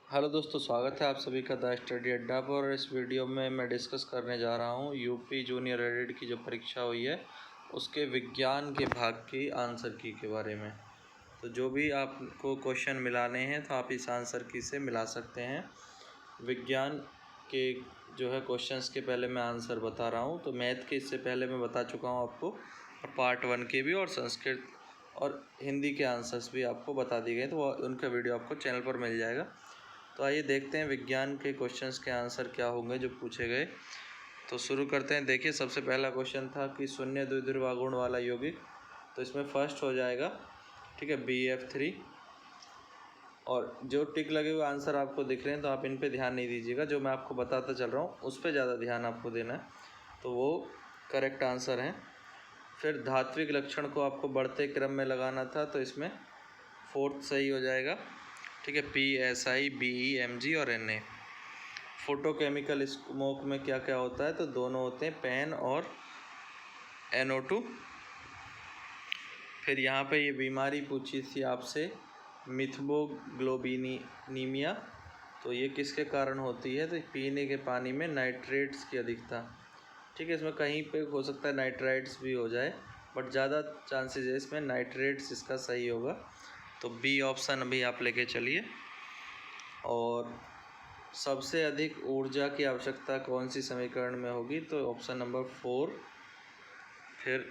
Hello दोस्तों, स्वागत है आप सभी का द स्टडी अड्डा पर। और इस वीडियो में मैं डिस्कस करने जा रहा हूँ यूपी जूनियर एडिड की जो परीक्षा हुई है उसके विज्ञान के भाग की आंसर की के बारे में। तो जो भी आपको क्वेश्चन मिलाने हैं तो आप इस आंसर की से मिला सकते हैं। विज्ञान के जो है क्वेश्चंस के पहले मैं आंसर बता रहा हूँ। तो मैथ के इससे पहले मैं बता चुका हूँ आपको, और पार्ट 1 के भी, और संस्कृत और हिंदी के आंसर्स भी आपको बता दिए गए, तो उनका वीडियो आपको चैनल पर मिल जाएगा। तो आइए देखते हैं विज्ञान के क्वेश्चंस के आंसर क्या होंगे जो पूछे गए। तो शुरू करते हैं। देखिए, सबसे पहला क्वेश्चन था कि शून्य द्विध्रुव आघूर्ण वाला यौगिक। तो इसमें फर्स्ट हो जाएगा, ठीक है, BF3। और जो टिक लगे हुए आंसर आपको दिख रहे हैं तो आप इन पे ध्यान नहीं दीजिएगा, जो मैं आपको बताता चल रहा हूँ उस पर ज़्यादा ध्यान आपको देना है, तो वो करेक्ट आंसर है। फिर धात्विक लक्षण को आपको बढ़ते क्रम में लगाना था, तो इसमें फोर्थ सही हो जाएगा, ठीक है, PSI BE MG और Na। फोटोकेमिकल स्मोक में क्या क्या होता है, तो दोनों होते हैं, पेन और NO2। फिर यहाँ पे ये बीमारी पूछी थी आपसे, मिथमोग्लोबिनीमिया। तो ये किसके कारण होती है, तो पीने के पानी में नाइट्रेट्स की अधिकता, ठीक है। इसमें कहीं पे हो सकता है नाइट्राइट्स भी हो जाए, बट ज़्यादा चांसेस है इसमें नाइट्रेट्स, इसका सही होगा। तो बी ऑप्शन अभी आप लेके चलिए। और सबसे अधिक ऊर्जा की आवश्यकता कौन सी समीकरण में होगी, तो ऑप्शन नंबर 4। फिर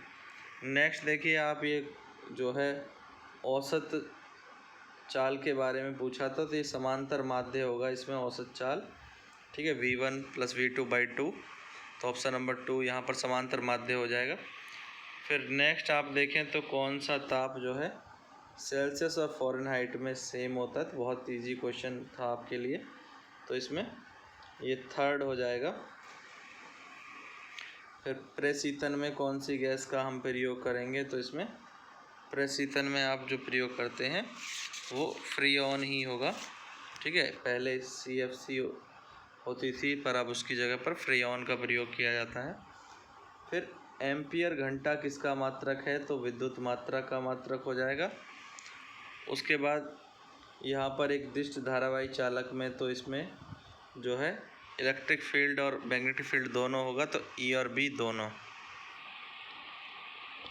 नेक्स्ट देखिए, आप ये जो है औसत चाल के बारे में पूछा था, तो ये समांतर माध्य होगा इसमें औसत चाल, ठीक है, V1 + V2/2। तो ऑप्शन नंबर 2 यहाँ पर समांतर माध्य हो जाएगा। फिर नेक्स्ट आप देखें तो कौन सा ताप जो है सेल्सियस और फ़ारेनहाइट में सेम होता है। तो बहुत इजी क्वेश्चन था आपके लिए, तो इसमें ये थर्ड हो जाएगा। फिर प्रशीतन में कौन सी गैस का हम प्रयोग करेंगे, तो इसमें प्रशीतन में आप जो प्रयोग करते हैं वो फ्रीऑन ही होगा, ठीक है। पहले CFC होती थी, पर अब उसकी जगह पर फ्रीऑन का प्रयोग किया जाता है। फिर एम्पियर घंटा किसका मात्रक है, तो विद्युत मात्रा का मात्रक हो जाएगा। उसके बाद यहाँ पर एक दिष्ट धारावाही चालक में, तो इसमें जो है इलेक्ट्रिक फील्ड और मैग्नेटिक फील्ड दोनों होगा, तो E और B दोनों।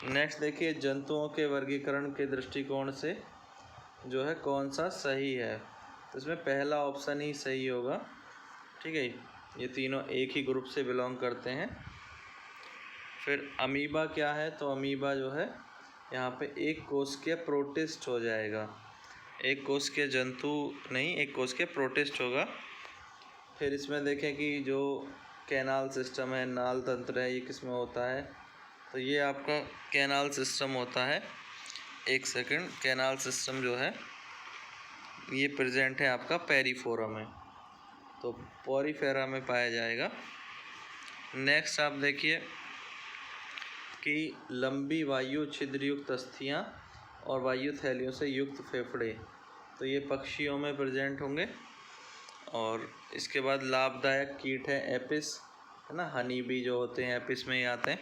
नेक्स्ट देखिए, जंतुओं के वर्गीकरण के दृष्टिकोण से जो है कौन सा सही है, तो इसमें पहला ऑप्शन ही सही होगा, ठीक है। ये तीनों एक ही ग्रुप से बिलोंग करते हैं। फिर अमीबा क्या है, तो अमीबा जो है यहाँ पे एक कोशिकीय प्रोटिस्ट हो जाएगा, एक कोशिकीय जंतु नहीं, एक कोशिकीय प्रोटिस्ट होगा। फिर इसमें देखें कि जो कैनाल सिस्टम है, नाल तंत्र है, ये किस में होता है, तो ये आपका कैनाल सिस्टम होता है। एक सेकंड, कैनाल सिस्टम जो है ये प्रेजेंट है आपका पेरिफोरा में, तो पोरीफेरा में पाया जाएगा। नेक्स्ट आप देखिए कि लंबी वायु छिद्रयुक्त अस्थियाँ और वायु थैलियों से युक्त फेफड़े, तो ये पक्षियों में प्रेजेंट होंगे। और इसके बाद लाभदायक कीट है एपिस, है ना, हनी बी जो होते हैं एपिस में ही आते हैं,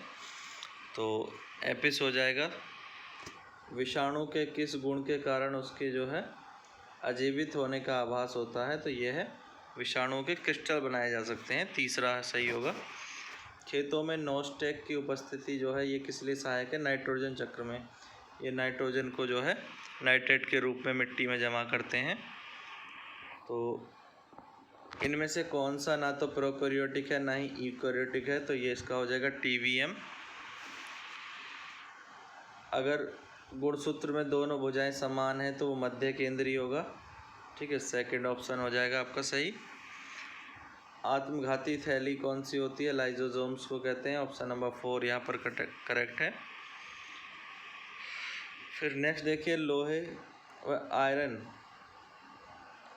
तो एपिस हो जाएगा। विषाणु के किस गुण के कारण उसके जो है अजीवित होने का आभास होता है, तो ये है विषाणुओं के क्रिस्टल बनाए जा सकते हैं, तीसरा सही होगा। खेतों में नॉस्टेक की उपस्थिति जो है ये किस लिए सहायक है, नाइट्रोजन चक्र में। ये नाइट्रोजन को जो है नाइट्रेट के रूप में मिट्टी में जमा करते हैं। तो इनमें से कौन सा ना तो प्रोकैरियोटिक है ना ही यूकैरियोटिक है, तो ये इसका हो जाएगा TVM। अगर गुणसूत्र में दोनों भुजाएं समान हैं तो वो मध्य केंद्रीय होगा, ठीक है, सेकंड ऑप्शन हो जाएगा आपका सही। आत्मघाती थैली कौन सी होती है, लाइजोसोम्स को कहते हैं, ऑप्शन नंबर 4 यहाँ पर करेक्ट है। फिर नेक्स्ट देखिए, लोहे व आयरन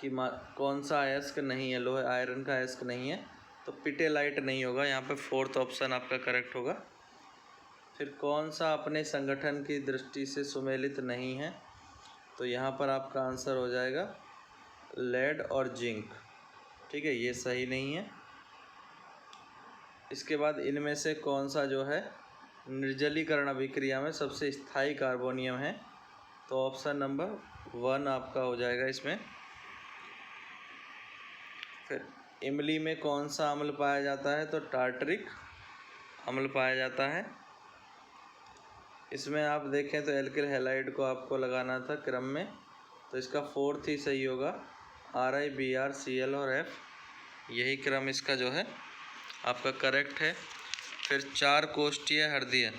की कौन सा अयस्क नहीं है, लोहे आयरन का अयस्क नहीं है, तो पिटेलाइट नहीं होगा, यहाँ पे फोर्थ ऑप्शन आपका करेक्ट होगा। फिर कौन सा अपने संगठन की दृष्टि से सुमेलित नहीं है, तो यहाँ पर आपका आंसर हो जाएगा लेड और जिंक, ठीक है, ये सही नहीं है। इसके बाद इनमें से कौन सा जो है निर्जलीकरण अभिक्रिया में सबसे स्थायी कार्बोनियम है, तो ऑप्शन नंबर 1 आपका हो जाएगा इसमें फिर इमली में कौन सा अम्ल पाया जाता है? तो टार्टरिक अम्ल पाया जाता है। इसमें आप देखें तो एल्किल हैलाइड को आपको लगाना था क्रम में, तो इसका 4th ही सही होगा। RI BR CL और F, यही क्रम इसका जो है आपका करेक्ट है। फिर 4 कोष्ठीय हृदय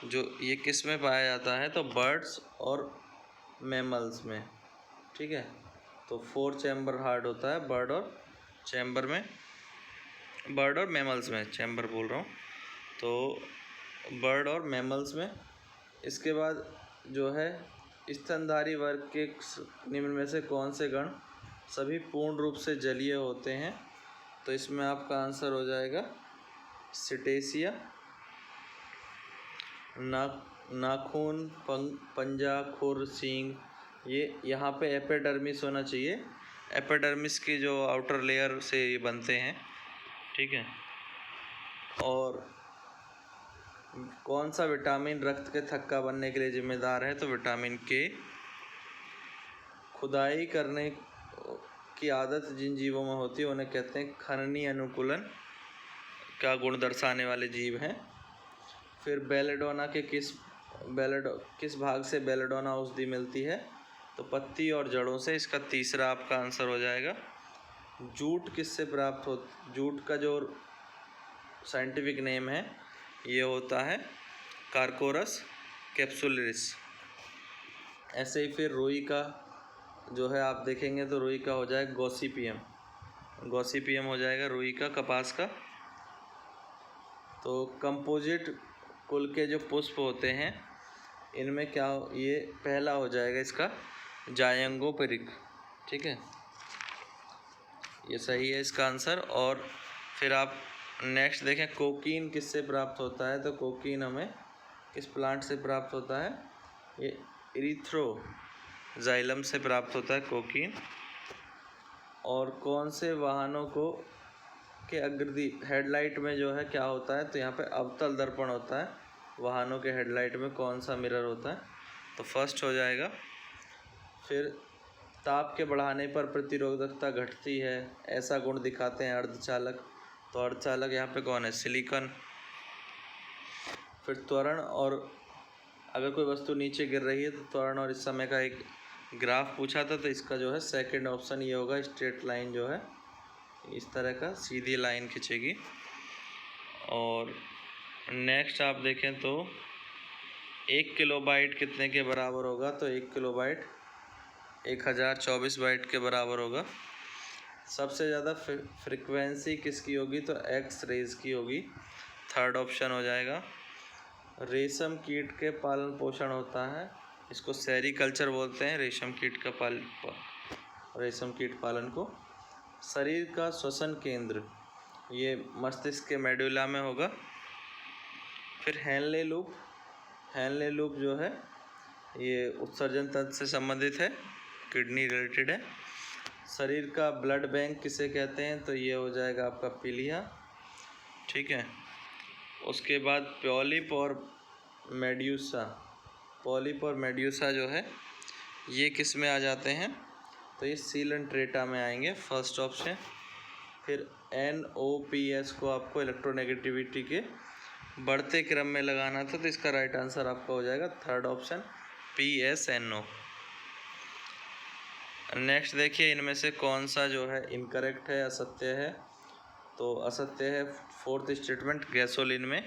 जो ये किस में पाया जाता है? तो बर्ड्स और मैमल्स में, ठीक है। तो 4 चैम्बर हार्ट होता है बर्ड और चैम्बर में, बर्ड और मैमल्स में, चैम्बर बोल रहा हूँ, तो बर्ड और मैमल्स में। इसके बाद जो है स्तनधारी वर्ग के निम्न में से कौन से गण सभी पूर्ण रूप से जलीय होते हैं? तो इसमें आपका आंसर हो जाएगा सिटेसिया। नाखून, पंजा, खुर, सींग, ये यहाँ पे एपिडर्मिस होना चाहिए। एपिडर्मिस की जो आउटर लेयर से ये बनते हैं, ठीक है। और कौन सा विटामिन रक्त के थक्का बनने के लिए जिम्मेदार है? तो विटामिन के। खुदाई करने की आदत जिन जीवों में होती है उन्हें कहते हैं खननी अनुकूलन का गुण दर्शाने वाले जीव हैं। फिर बेलेडोना के किस भाग से बेलेडोना औषधि मिलती है? तो पत्ती और जड़ों से। इसका तीसरा आपका आंसर हो जाएगा। जूट किससे प्राप्त हो? जूट का जो साइंटिफिक नेम है ये होता है कार्कोरस कैप्सुलरिस। ऐसे ही फिर रुई का जो है आप देखेंगे तो रुई का हो जाएगा गॉसिपियम, गॉसिपियम हो जाएगा रुई का, कपास का। तो कंपोजिट कुल के जो पुष्प होते हैं इनमें क्या, ये पहला हो जाएगा इसका जायंगोपरिक, ठीक है, ये सही है इसका आंसर। और फिर आप नेक्स्ट देखें कोकीन किससे प्राप्त होता है? तो कोकीन हमें किस प्लांट से प्राप्त होता है? ये इरिथ्रोजाइलम से प्राप्त होता है कोकीन। और कौन से वाहनों को के अग्रदीप हेडलाइट में जो है क्या होता है? तो यहाँ पे अवतल दर्पण होता है। वाहनों के हेडलाइट में कौन सा मिरर होता है? तो फर्स्ट हो जाएगा। फिर ताप के बढ़ाने पर प्रतिरोधकता घटती है, ऐसा गुण दिखाते हैं अर्धचालक। तो अर्धचालक यहाँ पे कौन है? सिलिकॉन। फिर त्वरण, और अगर कोई वस्तु नीचे गिर रही है तो त्वरण और इस समय का एक ग्राफ पूछा था, तो इसका जो है सेकंड ऑप्शन ये होगा। स्ट्रेट लाइन जो है इस तरह का सीधी लाइन खींचेगी। और नेक्स्ट आप देखें तो 1 किलोबाइट कितने के बराबर होगा? तो 1 किलोबाइट 1024 बाइट के बराबर होगा। सबसे ज़्यादा फ्रिक्वेंसी किसकी होगी? तो एक्स रेज की होगी, थर्ड ऑप्शन हो जाएगा। रेशम कीट के पालन पोषण होता है, इसको सेरीकल्चर बोलते हैं, रेशम कीट का रेशम कीट पालन को। शरीर का श्वसन केंद्र ये मस्तिष्क के मेडुला में होगा। फिर हेनले लूप जो है ये उत्सर्जन तंत्र से संबंधित है, किडनी रिलेटेड है। शरीर का ब्लड बैंक किसे कहते हैं? तो ये हो जाएगा आपका पीलिया, ठीक है। उसके बाद पॉलिप और मेड्यूसा जो है ये किस में आ जाते हैं? तो ये सीलेंट्रेटा में आएंगे, फर्स्ट ऑप्शन। फिर NOPS को आपको इलेक्ट्रोनेगेटिविटी के बढ़ते क्रम में लगाना था, तो इसका राइट आंसर आपका हो जाएगा थर्ड ऑप्शन PSNO। नेक्स्ट देखिए इनमें से कौन सा जो है इनकरेक्ट है, असत्य है? तो असत्य है 4th स्टेटमेंट, गैसोलीन में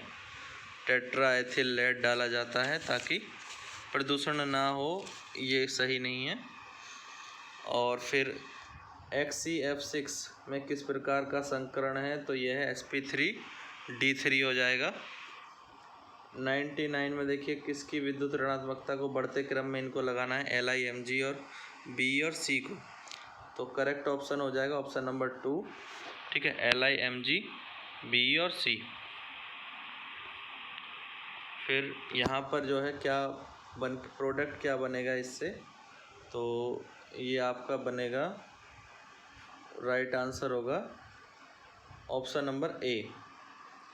टेट्रा एथिल लेड डाला जाता है ताकि प्रदूषण ना हो, ये सही नहीं है। और फिर XCF6 में किस प्रकार का संकरण है? तो यह है sp3d3 हो जाएगा। 99 में देखिए किसकी विद्युत ऋणात्मकता को बढ़ते क्रम में इनको लगाना है? Li, Mg और B और C को। तो करेक्ट ऑप्शन हो जाएगा ऑप्शन नंबर 2, ठीक है, Li, Mg, B और C। फिर यहाँ पर जो है क्या प्रोडक्ट क्या बनेगा इससे? तो ये आपका बनेगा, राइट आंसर होगा option number A।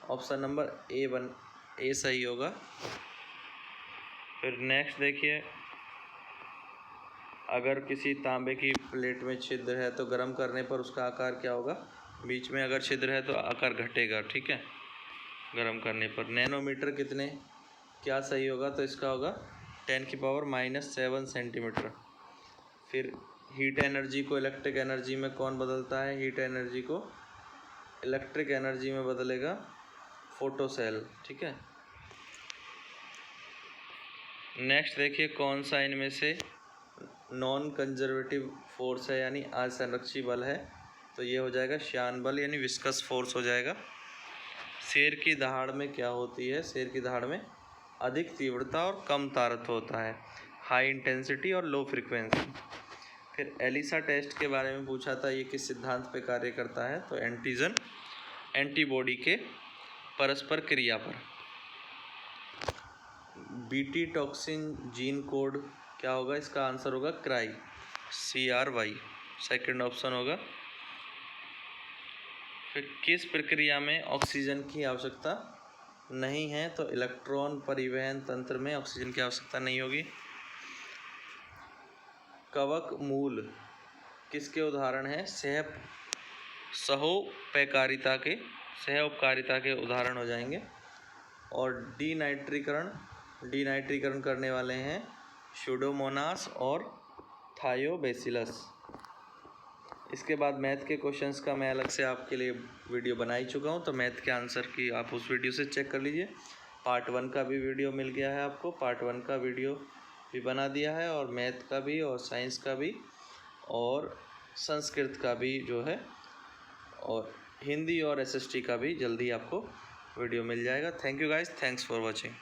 Option number A सही होगा। फिर नेक्स्ट देखिए अगर किसी तांबे की प्लेट में छिद्र है तो गर्म करने पर उसका आकार क्या होगा, बीच में अगर छिद्र है तो आकार घटेगा, ठीक है, गर्म करने पर। नैनोमीटर कितने, क्या सही होगा, तो इसका होगा 10⁻⁻7 सेंटीमीटर। फिर हीट एनर्जी को इलेक्ट्रिक एनर्जी में कौन बदलता है, हीट एनर्जी को इलेक्ट्रिक एनर्जी में बदलेगा फोटोसेल, ठीक है। नेक्स्ट देखिए, कौन सा इनमें से नॉन कंजर्वेटिव फोर्स है यानी असंरक्षी बल है, तो ये हो जाएगा श्यान बल यानी विस्कस फोर्स हो जाएगा। शेर की दहाड़ में क्या होती है, शेर की दहाड़ में अधिक तीव्रता और कम तारत्व होता है, हाई इंटेंसिटी और लो फ्रीक्वेंसी। फिर एलिसा टेस्ट के बारे में पूछा था, ये किस सिद्धांत पे कार्य करता है, तो एंटीजन एंटीबॉडी के परस्पर क्रिया पर। बीटी टॉक्सिन जीन कोड क्या होगा, इसका आंसर होगा क्राई, CRY, सेकंड ऑप्शन होगा। फिर किस प्रक्रिया में ऑक्सीजन की आवश्यकता नहीं है, तो इलेक्ट्रॉन परिवहन तंत्र में ऑक्सीजन की आवश्यकता नहीं होगी। कवक मूल किसके उदाहरण हैं, सहोपकारिता के उदाहरण हो जाएंगे। और डीनाइट्रीकरण करने वाले हैं स्यूडोमोनास और थायोबैसिलस। इसके बाद मैथ के क्वेश्चंस का मैं अलग से आपके लिए वीडियो बना ही चुका हूँ, तो मैथ के आंसर की आप उस वीडियो से चेक कर लीजिए। पार्ट 1 का भी वीडियो मिल गया है आपको, पार्ट 1 का वीडियो भी बना दिया है, और मैथ का भी और साइंस का भी और संस्कृत का भी जो है, और हिंदी और SST का भी जल्दी आपको वीडियो मिल जाएगा। Thank you guys, thanks for watching.